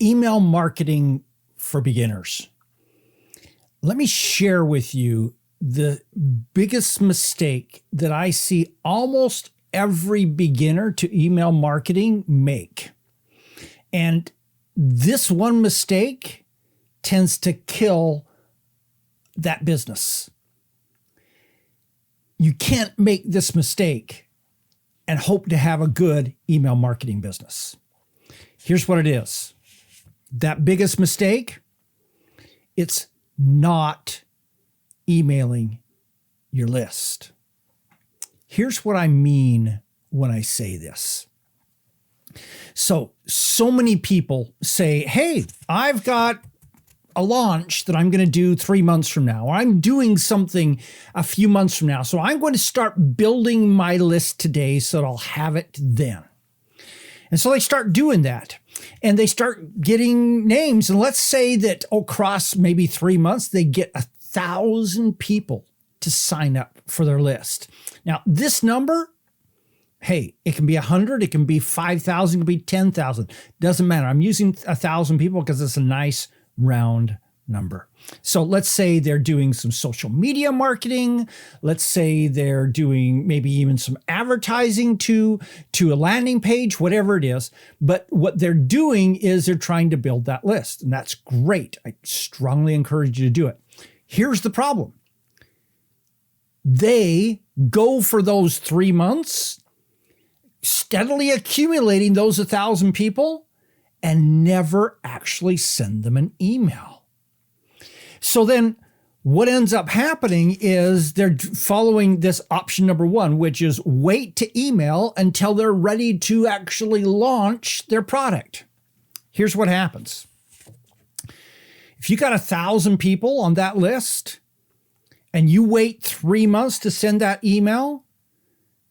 Email marketing for beginners. Let me share with you the biggest mistake that I see almost every beginner to email marketing make. And this one mistake tends to kill that business. You can't make this mistake and hope to have a good email marketing business. Here's what it is. That biggest mistake, it's not emailing your list. Here's what I mean when I say this. So many people say, hey, I've got a launch that I'm going to do 3 months from now, or I'm doing something a few months from now. So I'm going to start building my list today so that I'll have it then. And so they start doing that and they start getting names. And let's say that across maybe 3 months, they get 1,000 people to sign up for their list. Now, this number, hey, it can be 100, it can be 5,000, it can be 10,000. Doesn't matter. I'm using 1,000 people because it's a nice round number. So let's say they're doing some social media marketing. Let's say they're doing maybe even some advertising to a landing page, whatever it is. But what they're doing is they're trying to build that list. And that's great. I strongly encourage you to do it. Here's the problem. They go for those 3 months, steadily accumulating those 1,000 people, and never actually send them an email. So then what ends up happening is they're following this option number one, which is wait to email until they're ready to actually launch their product. Here's what happens. If you got 1,000 people on that list and you wait 3 months to send that email,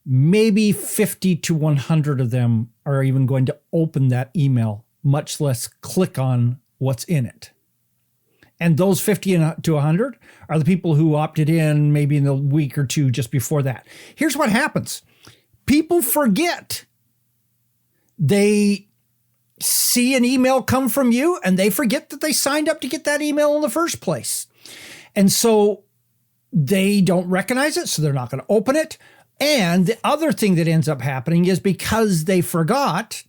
maybe 50 to 100 of them are even going to open that email, much less click on what's in it. And those 50 to 100 are the people who opted in maybe in the week or two just before that. Here's what happens. People forget. They see an email come from you and they forget that they signed up to get that email in the first place. And so they don't recognize it, so they're not going to open it. And the other thing that ends up happening is because they forgot,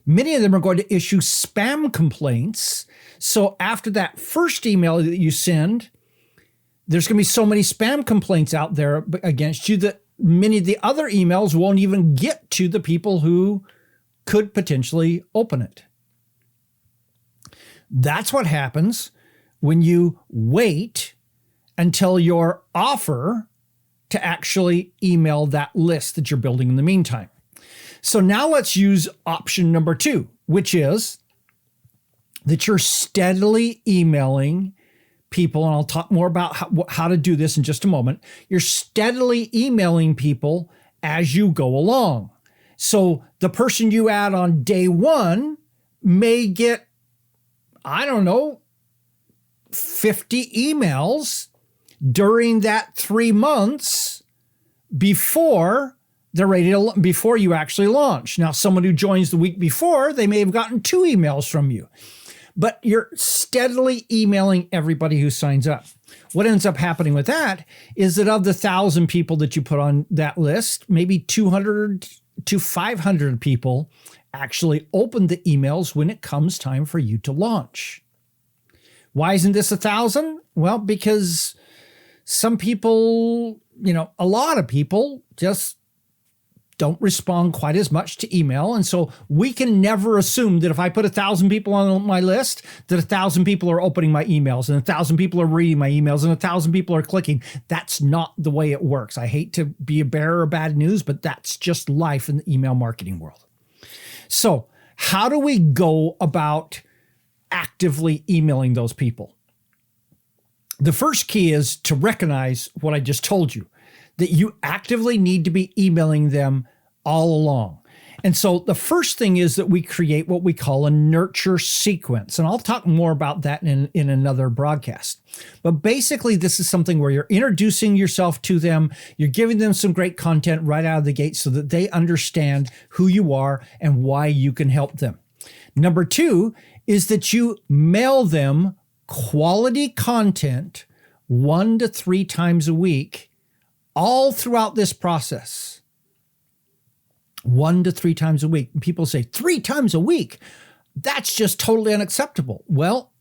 many of them are going to issue spam complaints. So after that first email that you send, there's going to be so many spam complaints out there against you that many of the other emails won't even get to the people who could potentially open it. That's what happens when you wait until your offer to actually email that list that you're building in the meantime. So now let's use option number two, which is that you're steadily emailing people, and I'll talk more about how to do this in just a moment. You're steadily emailing people as you go along. So the person you add on day one may get, 50 emails during that 3 months before they're ready to, before you actually launch. Now, someone who joins the week before, they may have gotten 2 emails from you, but you're steadily emailing everybody who signs up. What ends up happening with that is that of the 1,000 people that you put on that list, maybe 200 to 500 people actually open the emails when it comes time for you to launch. Why isn't this 1,000? Well, because some people, a lot of people just don't respond quite as much to email. And so we can never assume that if I put 1,000 people on my list, that 1,000 people are opening my emails and 1,000 people are reading my emails and 1,000 people are clicking. That's not the way it works. I hate to be a bearer of bad news, but that's just life in the email marketing world. So how do we go about actively emailing those people? The first key is to recognize what I just told you, that you actively need to be emailing them all along. And so the first thing is that we create what we call a nurture sequence. And I'll talk more about that in another broadcast. But basically, this is something where you're introducing yourself to them. You're giving them some great content right out of the gate so that they understand who you are and why you can help them. Number two is that you mail them quality content 1 to 3 times a week, all throughout this process. 1 to 3 times a week. And people say, 3 times a week? That's just totally unacceptable. Well,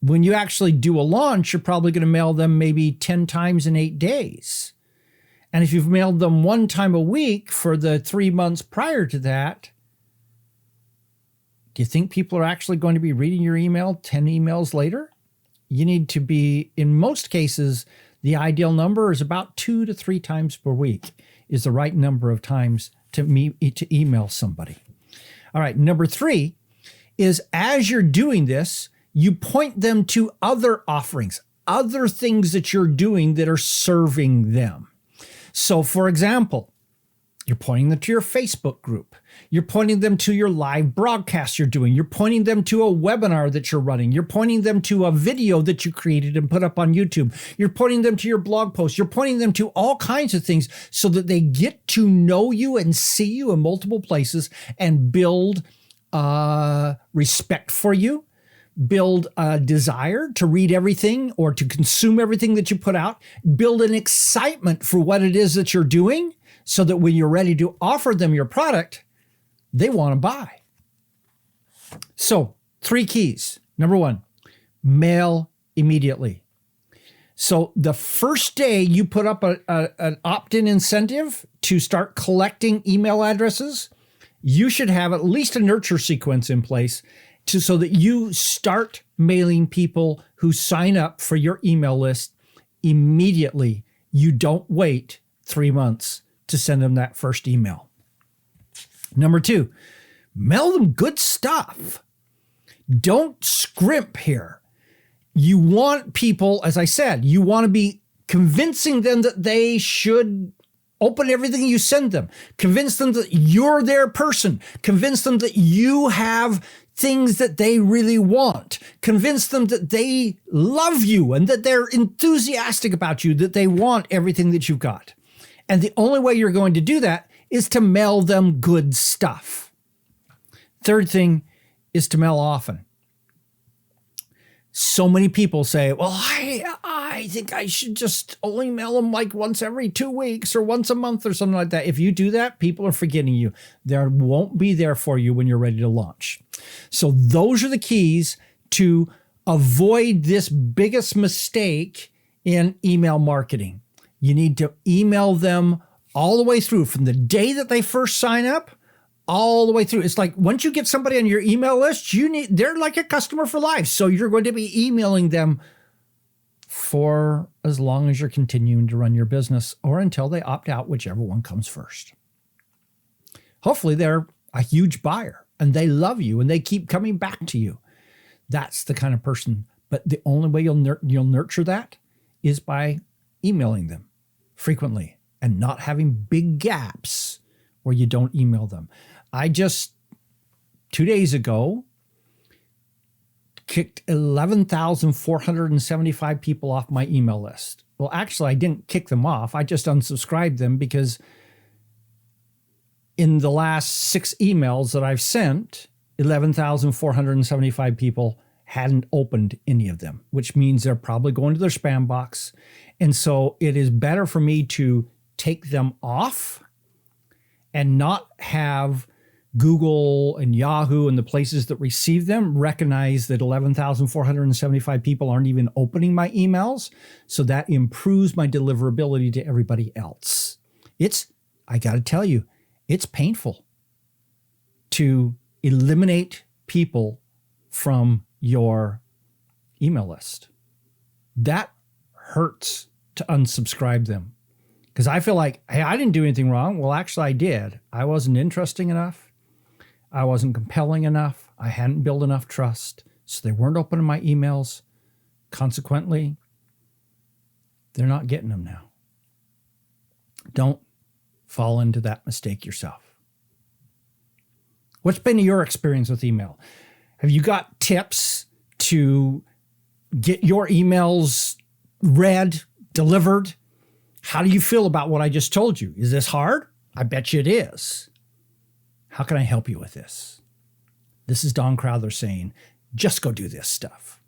when you actually do a launch, you're probably going to mail them maybe 10 times in 8 days. And if you've mailed them 1 time a week for the 3 months prior to that, do you think people are actually going to be reading your email 10 emails later? You need to be, in most cases, the ideal number is about 2 to 3 times per week is the right number of times to email somebody. All right, number 3 is as you're doing this, you point them to other offerings, other things that you're doing that are serving them. So, for example, you're pointing them to your Facebook group. You're pointing them to your live broadcast you're doing. You're pointing them to a webinar that you're running. You're pointing them to a video that you created and put up on YouTube. You're pointing them to your blog post. You're pointing them to all kinds of things so that they get to know you and see you in multiple places and build respect for you, build a desire to read everything or to consume everything that you put out, build an excitement for what it is that you're doing, so that when you're ready to offer them your product, they want to buy. So 3 keys. Number 1, mail immediately. So the first day you put up an opt-in incentive to start collecting email addresses, you should have at least a nurture sequence in place so that you start mailing people who sign up for your email list immediately. You don't wait 3 months to send them that first email. Number 2, mail them good stuff. Don't scrimp here. You want people, as I said, you want to be convincing them that they should open everything you send them. Convince them that you're their person. Convince them that you have things that they really want. Convince them that they love you and that they're enthusiastic about you, that they want everything that you've got. And the only way you're going to do that is to mail them good stuff. Third thing is to mail often. So many people say, well, I think I should just only mail them like once every 2 weeks or once a month or something like that. If you do that, people are forgetting you. They won't be there for you when you're ready to launch. So those are the keys to avoid this biggest mistake in email marketing. You need to email them all the way through from the day that they first sign up, all the way through. It's like once you get somebody on your email list, they're like a customer for life. So you're going to be emailing them for as long as you're continuing to run your business or until they opt out, whichever one comes first. Hopefully they're a huge buyer and they love you and they keep coming back to you. That's the kind of person. But the only way you'll nurture that is by emailing them frequently and not having big gaps where you don't email them. I just 2 days ago kicked 11,475 people off my email list. Well, actually, I didn't kick them off. I just unsubscribed them because in the last 6 emails that I've sent, 11,475 people hadn't opened any of them, which means they're probably going to their spam box. And so it is better for me to take them off and not have Google and Yahoo and the places that receive them recognize that 11,475 people aren't even opening my emails. So that improves my deliverability to everybody else. I got to tell you, it's painful to eliminate people from your email list. That hurts to unsubscribe them because I feel like, hey, I didn't do anything wrong. Well, actually, I did. I wasn't interesting enough. I wasn't compelling enough. I hadn't built enough trust. So they weren't opening my emails. Consequently, they're not getting them now. Don't fall into that mistake yourself. What's been your experience with email? Have you got tips to get your emails read, delivered? How do you feel about what I just told you? Is this hard? I bet you it is. How can I help you with this? This is Don Crowther saying, Just go do this stuff.